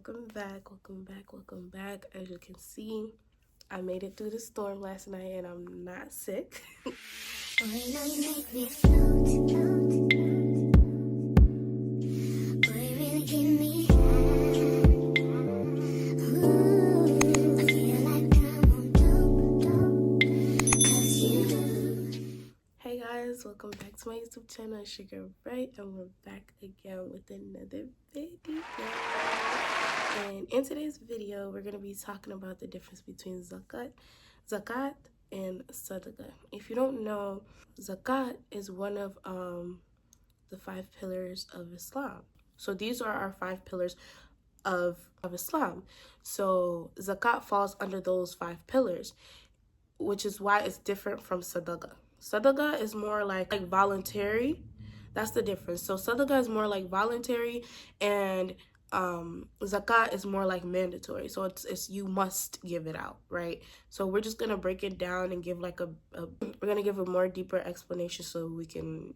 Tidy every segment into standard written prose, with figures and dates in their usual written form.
Welcome back. As you can see, I made it through the storm last night and I'm not sick. Hey guys, welcome back to my YouTube channel. It's your girl Bright, and we're back again with another video. And in today's video, we're going to be talking about the difference between Zakat and Sadaqah. If you don't know, Zakat is one of the 5 pillars of Islam. So these are our 5 pillars of Islam. So Zakat falls under those 5 pillars, which is why it's different from Sadaqah. Sadaqah is more like voluntary. That's the difference. So Sadaqah is more like voluntary, and Zakat is more like mandatory. So it's you must give it out, right? So we're just gonna break it down and give like we're gonna give a more deeper explanation so we can,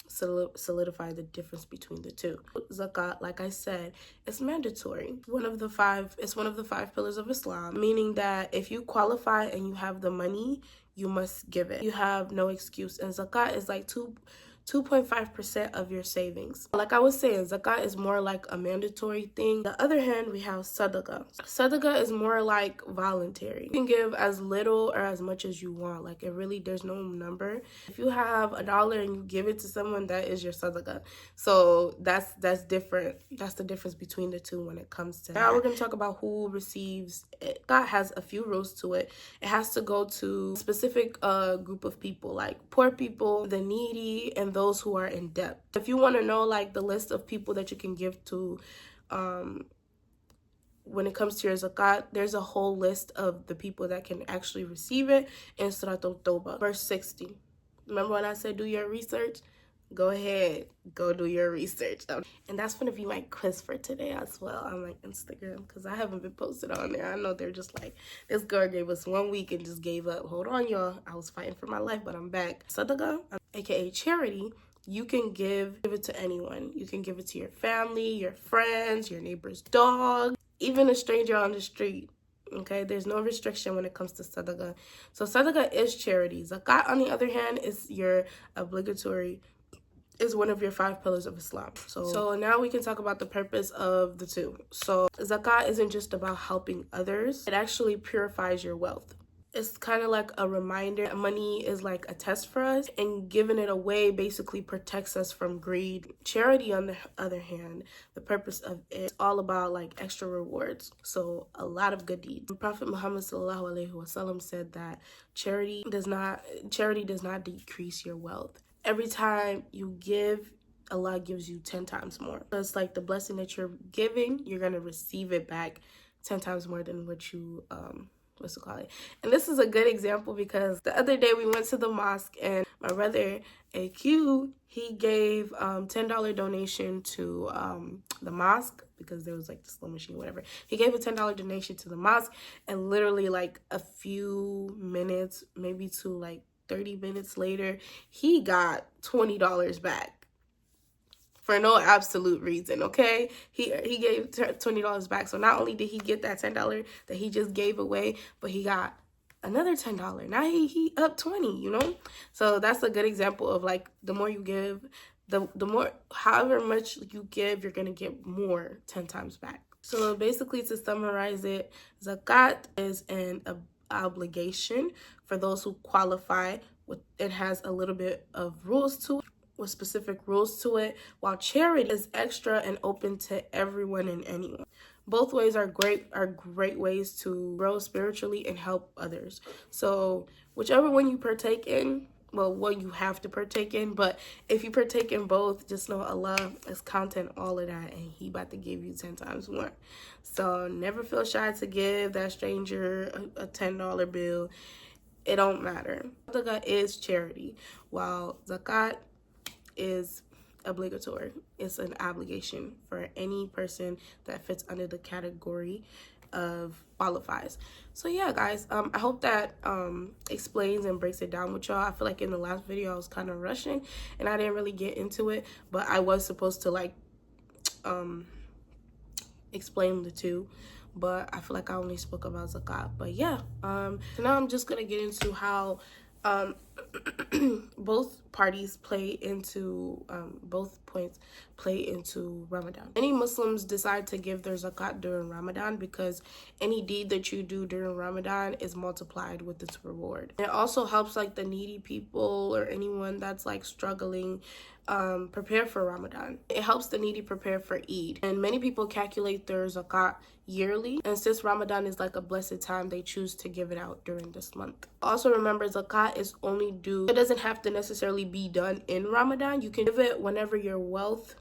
solidify the difference between the two. Zakat, like I said, it's mandatory. It's one of the 5 pillars of Islam, meaning that if you qualify and you have the money, you must give it. You have no excuse. And zakat is like 2.5% of your savings. Like I was saying, zakat is more like a mandatory thing. On the other hand, we have sadaqah. Sadaqah is more like voluntary. You can give as little or as much as you want. Like there's no number. If you have $1 and you give it to someone, that is your sadaqah. So that's different. That's the difference between the two when it comes to now. We're going to talk about who receives it. God has a few rules to it. It has to go to a specific group of people, like poor people, the needy, and those who are in debt. If you want to know like the list of people that you can give to when it comes to your zakat, there's a whole list of the people that can actually receive it in Surah Al-Tawbah, verse 60. Remember when I said do your research? Go ahead, go do your research. And that's going to be my quiz for today as well on my Instagram, because I haven't been posted on there. I know they're just like, this girl gave us 1 week and just gave up. Hold on, y'all. I was fighting for my life, but I'm back. Sadaqah, aka charity, you can give it to anyone. You can give it to your family, your friends, your neighbor's dog, even a stranger on the street. Okay, there's no restriction when it comes to sadaqah. So sadaqah is charity. Zakat, on the other hand, is your obligatory, is one of your 5 pillars of Islam. So now we can talk about the purpose of the two. So zakat isn't just about helping others. It actually purifies your wealth. It's kind of like a reminder. Money is like a test for us, and giving it away basically protects us from greed. Charity, on the other hand, the purpose of it is all about like extra rewards. So a lot of good deeds. Prophet Muhammad ﷺ said that charity does not decrease your wealth. Every time you give, Allah gives you 10 times more. So it's like the blessing that you're giving, you're going to receive it back 10 times more than what you, And this is a good example because the other day we went to the mosque and my brother, AQ, he gave $10 donation to the mosque because there was like the slow machine, whatever. He gave a $10 donation to the mosque, and literally like a few minutes, maybe to like 30 minutes later, he got $20 back for no absolute reason. Okay, he gave $20 back. So not only did he get that $10 that he just gave away, but he got another $10. Now he up 20, So that's a good example of like the more you give, the more, however much you give, you're gonna get more 10 times back. So basically, to summarize it, zakat is an obligation for those who qualify. It has a little bit of rules to it, with specific rules to it, while charity is extra and open to everyone and anyone. Both ways are great ways to grow spiritually and help others. So whichever one you partake in, well, what you have to partake in, but if you partake in both, just know Allah is counting all of that, and he about to give you 10 times more. So never feel shy to give that stranger a $10 bill. It don't matter. Sadaqah is charity, while zakat is obligatory. It's an obligation for any person that fits under the category of qualifies. So yeah, guys, I hope that explains and breaks it down with y'all. I feel like in the last video I was kind of rushing and I didn't really get into it, but I was supposed to like explain the two, but I feel like I only spoke about zakat. But yeah, so now I'm just gonna get into how um both parties play into both points play into Ramadan. Many Muslims decide to give their zakat during Ramadan because any deed that you do during Ramadan is multiplied with its reward. It also helps like the needy people or anyone that's like struggling prepare for Ramadan. It helps the needy prepare for Eid. And many people calculate their zakat yearly, and since Ramadan is like a blessed time, they choose to give it out during this month. Also remember, zakat is only due, it doesn't have to necessarily be done in Ramadan. You can give it whenever your wealth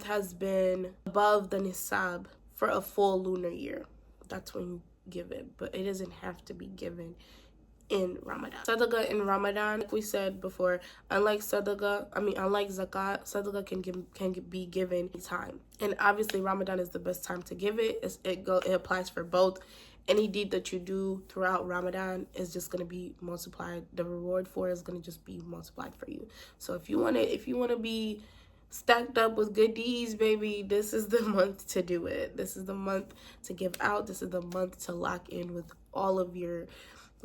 has been above the nisab for a full lunar year. That's when you give it, but it doesn't have to be given in Ramadan. Sadaqah in Ramadan, like we said before, unlike zakat, sadaqah can be given anytime. And obviously Ramadan is the best time to give it. It applies for both. Any deed that you do throughout Ramadan is just gonna be multiplied. The reward for it is gonna just be multiplied for you. So if you wanna be stacked up with good deeds, baby, this is the month to do it. This is the month to give out. This is the month to lock in with all of your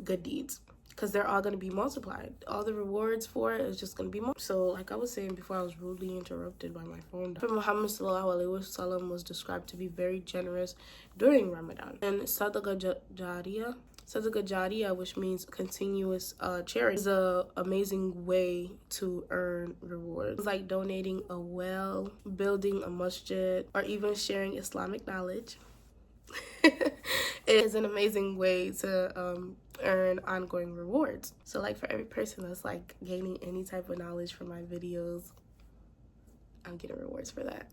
good deeds, because they're all going to be multiplied. All the rewards for it is just going to be multiplied. So like I was saying before, I was rudely interrupted by my phone. Prophet Muhammad ﷺ was described to be very generous during Ramadan. And Sadaqah Jariyah, which means continuous charity, is an amazing way to earn rewards. It's like donating a well, building a masjid, or even sharing Islamic knowledge. It is an amazing way to earn ongoing rewards. So like for every person that's like gaining any type of knowledge from my videos, I'm getting rewards for that.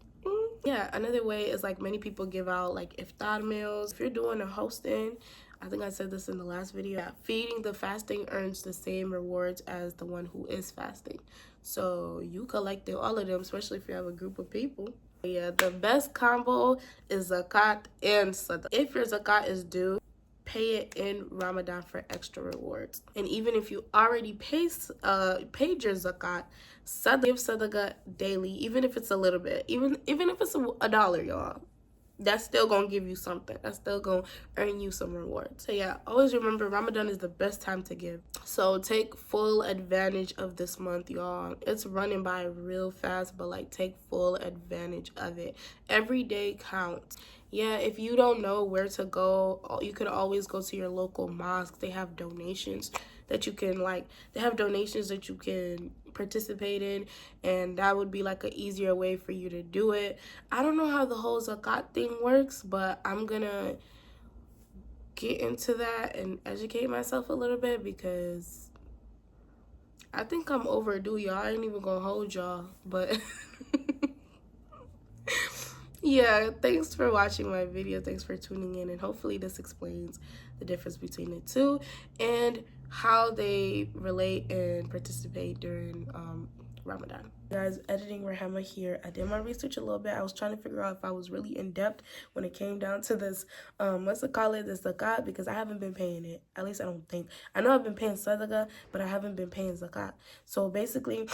Yeah, another way is like many people give out like iftar meals. If you're doing a hosting, I think I said this in the last video, yeah, feeding the fasting earns the same rewards as the one who is fasting. So you collecting all of them, especially if you have a group of people. Yeah, the best combo is zakat and sadaqah. If your zakat is due, pay it in Ramadan for extra rewards. And even if you already paid your zakat, give sadaqah daily, even if it's a little bit, even if it's $1, y'all. That's still gonna give you something. That's still gonna earn you some rewards. So yeah, always remember Ramadan is the best time to give. So take full advantage of this month, y'all. It's running by real fast, but like take full advantage of it. Every day counts. Yeah, if you don't know where to go, you could always go to your local mosque. They have donations that you can participate in, and that would be like an easier way for you to do it. I don't know how the whole zakat thing works, but I'm gonna get into that and educate myself a little bit, because I think I'm overdue, y'all. I ain't even gonna hold y'all, but yeah, thanks for watching my video. Thanks for tuning in, and hopefully this explains the difference between the two and how they relate and participate during Ramadan. Guys, editing Rahama here. I did my research a little bit. I was trying to figure out if I was really in depth when it came down to this this zakat, because I haven't been paying it. At least I don't think. I know I've been paying sadaqah, but I haven't been paying zakat. So basically,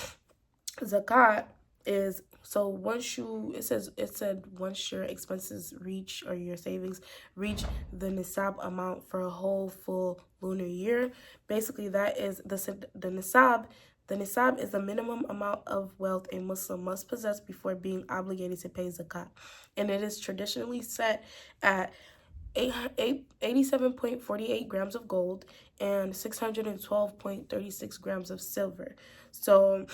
zakat is, so once it said once your expenses reach, or your savings reach the nisab amount for a whole full lunar year, basically that is the nisab. The nisab is the minimum amount of wealth a Muslim must possess before being obligated to pay zakat, and it is traditionally set at 87.48 grams of gold and 612.36 grams of silver. So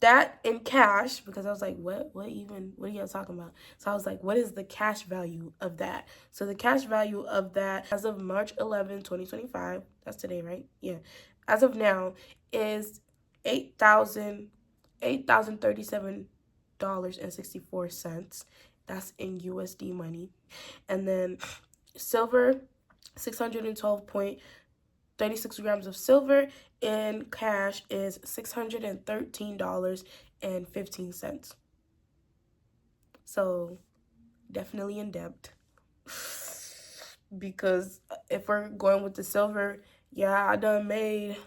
that in cash, because I was like, what are y'all talking about? So I was like, what is the cash value of that? So the cash value of that as of March 11, 2025, that's today, right? Yeah. As of now is $8,037.64. That's in USD money. And then silver, 612.36 grams of silver in cash is $613.15. So definitely in debt, because if we're going with the silver, yeah, I done made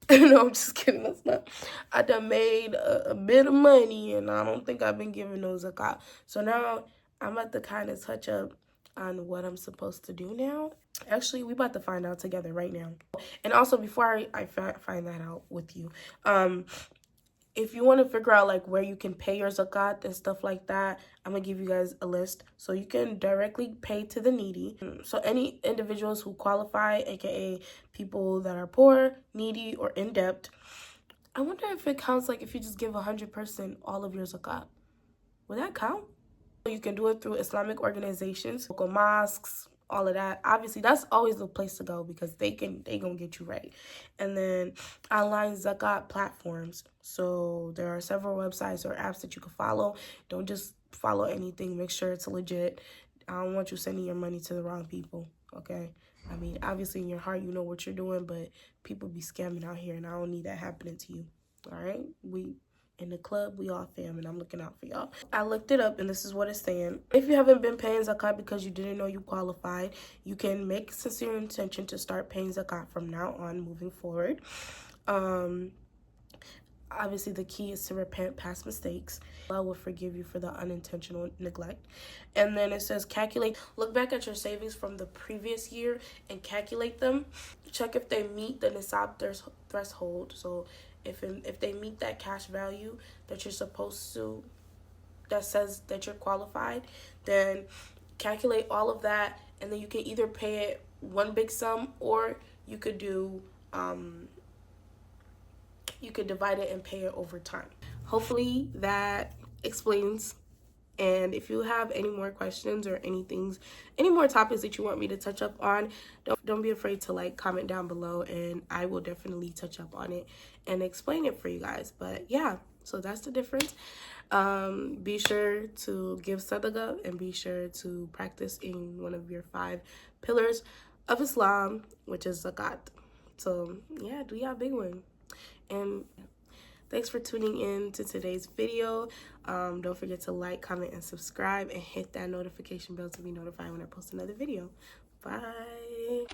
no, I'm just kidding. That's not. I done made a bit of money, and I don't think I've been giving no zakat. So now I'm about to kind of touch up on what I'm supposed to do now. Actually, we about to find out together right now. And also, before I find that out with you, if you want to figure out like where you can pay your zakat and stuff like that, I'm gonna give you guys a list so you can directly pay to the needy. So any individuals who qualify, aka people that are poor, needy, or in debt, I wonder if it counts like if you just give 100% all of your zakat. Would that count? You can do it through Islamic organizations, local mosques, all of that. Obviously, that's always the place to go because they gonna get you right. And then online zakat platforms. So there are several websites or apps that you can follow. Don't just follow anything. Make sure it's legit. I don't want you sending your money to the wrong people, okay? I mean, obviously in your heart you know what you're doing, but people be scamming out here, and I don't need that happening to you. All right? We in the club, we all fam, and I'm looking out for y'all. I looked it up, and this is what it's saying. If you haven't been paying zakat because you didn't know you qualified, you can make sincere intention to start paying zakat from now on, moving forward. Obviously, the key is to repent past mistakes. Allah will forgive you for the unintentional neglect. And then it says calculate. Look back at your savings from the previous year and calculate them. Check if they meet the nisab threshold. So if they meet that cash value that you're supposed to, that says that you're qualified, then calculate all of that, and then you can either pay it one big sum, or you could do you could divide it and pay it over time. Hopefully that explains. And if you have any more questions or any more topics that you want me to touch up on, don't be afraid to like comment down below, and I will definitely touch up on it and explain it for you guys. But yeah, so that's the difference. Be sure to give sadaqah, and be sure to practice in one of your 5 pillars of Islam, which is zakat. So yeah, do y'all big one. And thanks for tuning in to today's video. Don't forget to like, comment, and subscribe, and hit that notification bell to be notified when I post another video. Bye.